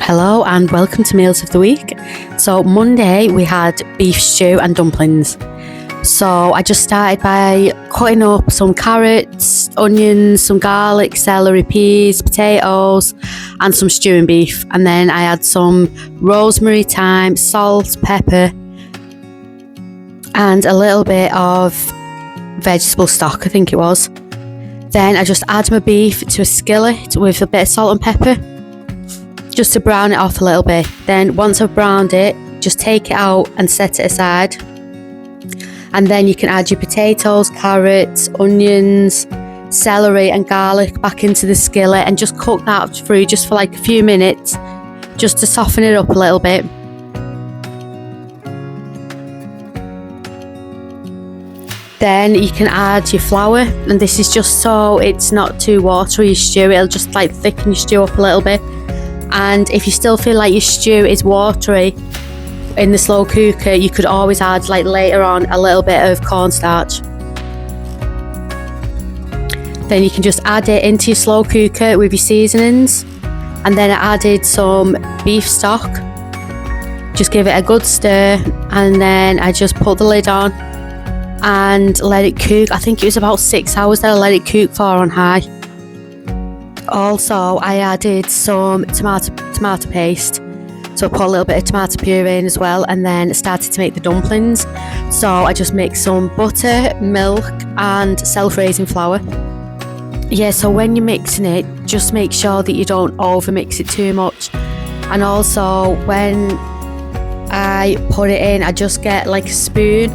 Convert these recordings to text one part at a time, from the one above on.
Hello and welcome to Meals of the Week. So Monday we had beef stew and dumplings. So I just started by cutting up some carrots, onions, some garlic, celery, peas, potatoes and some stewing beef. And then I had some rosemary, thyme, salt, pepper and a little bit of vegetable stock, I think it was. Then I just add my beef to a skillet with a bit of salt and pepper, just to brown it off a little bit. Then once I've browned it, just take it out and set it aside. And then you can add your potatoes, carrots, onions, celery and garlic back into the skillet and just cook that through just for like a few minutes, just to soften it up a little bit. Then you can add your flour, and this is just so it's not too watery, your stew. It'll just like thicken your stew up a little bit. And if you still feel like your stew is watery in the slow cooker, you could always add like later on a little bit of cornstarch. Then you can just add it into your slow cooker with your seasonings. And then I added some beef stock. Just give it a good stir, and then I just put the lid on and let it cook. I think it was about 6 hours that I let it cook for on high. Also, I added some tomato paste, so I put a little bit of tomato puree in as well, and then started to make the dumplings. So I just mixed some butter, milk and self-raising flour. Yeah, so when you're mixing it, just make sure that you don't over mix it too much. And also when I put it in, I just get like a spoon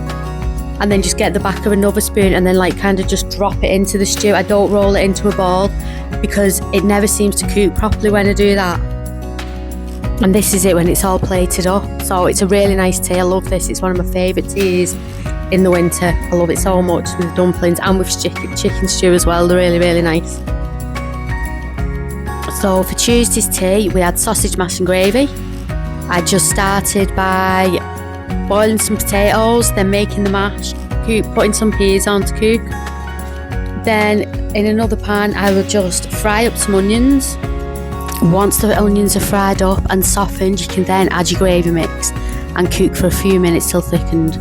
and then just get the back of another spoon and then like kind of just drop it into the stew. I don't roll it into a ball because it never seems to cook properly when I do that. And this is it when it's all plated up. So it's a really nice tea. I love this. It's one of my favourite teas in the winter. I love it so much with dumplings and with chicken stew as well. They're really, really nice. So for Tuesday's tea, we had sausage mash and gravy. I just started by boiling some potatoes, then making the mash, putting some peas on to cook. Then in another pan I will just fry up some onions. Once the onions are fried up and softened, you can then add your gravy mix and cook for a few minutes till thickened.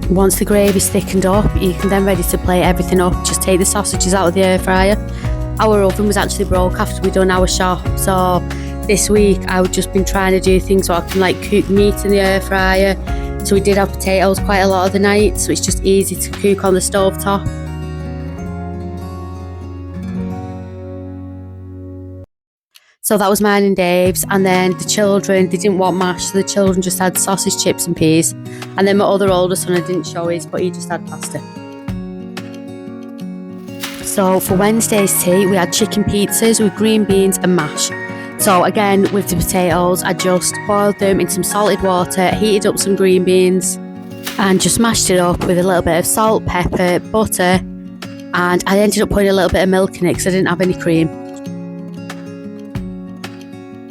Once the gravy's thickened up, you can then ready to plate everything up. Just take the sausages out of the air fryer. Our oven was actually broke after we'd done our shop, so this week I've just been trying to do things where I can like cook meat in the air fryer. So we did have potatoes quite a lot of the night, so it's just easy to cook on the stove top. So that was mine and Dave's, and then the children, they didn't want mash, so the children just had sausage, chips and peas. And then my other older son, I didn't show his, but he just had pasta. So for Wednesday's tea, we had chicken pizzas with green beans and mash. So again, with the potatoes, I just boiled them in some salted water, heated up some green beans and just mashed it up with a little bit of salt, pepper, butter, and I ended up putting a little bit of milk in it because I didn't have any cream.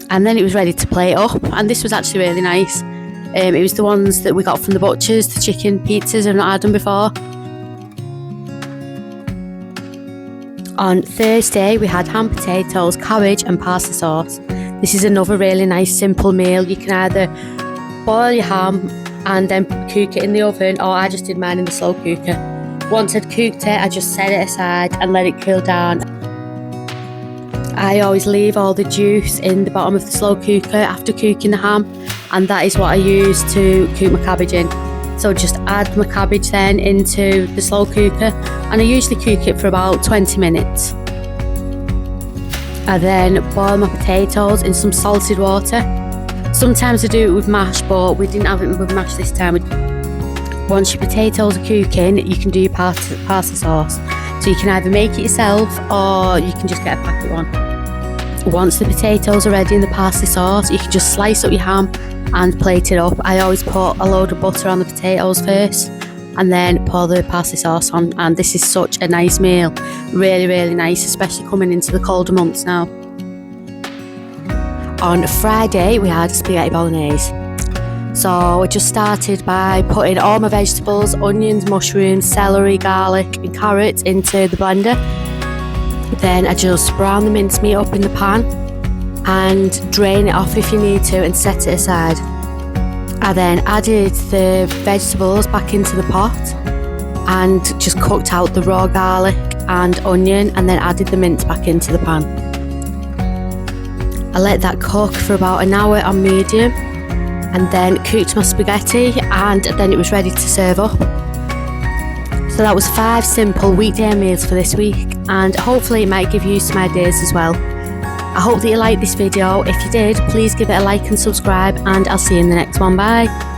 And then it was ready to plate up, and this was actually really nice. It was the ones that we got from the butchers, the chicken pizzas. I've not had them before. On Thursday, we had ham, potatoes, cabbage and parsley sauce. This is another really nice simple meal. You can either boil your ham and then cook it in the oven, or I just did mine in the slow cooker. Once I'd cooked it, I just set it aside and let it cool down. I always leave all the juice in the bottom of the slow cooker after cooking the ham, and that is what I use to cook my cabbage in. So just add my cabbage then into the slow cooker, and I usually cook it for about 20 minutes. I then boil my potatoes in some salted water. Sometimes I do it with mash, but we didn't have it with mash this time. Once your potatoes are cooking, you can do your parsley sauce. So you can either make it yourself or you can just get a packet one. Once the potatoes are ready in the parsley sauce, you can just slice up your ham and plate it up. I always put a load of butter on the potatoes first and then pour the parsley sauce on, and this is such a nice meal. Really, really nice, especially coming into the colder months now. On Friday we had spaghetti bolognese. So I just started by putting all my vegetables, onions, mushrooms, celery, garlic and carrots into the blender. Then I just brown the mincemeat up in the pan and drain it off if you need to and set it aside. I then added the vegetables back into the pot and just cooked out the raw garlic and onion, and then added the mince back into the pan. I let that cook for about an hour on medium, and then cooked my spaghetti, and then it was ready to serve up. So that was 5 simple weekday meals for this week, and hopefully it might give you some ideas as well. I hope that you liked this video. If you did, please give it a like and subscribe, and I'll see you in the next one. Bye.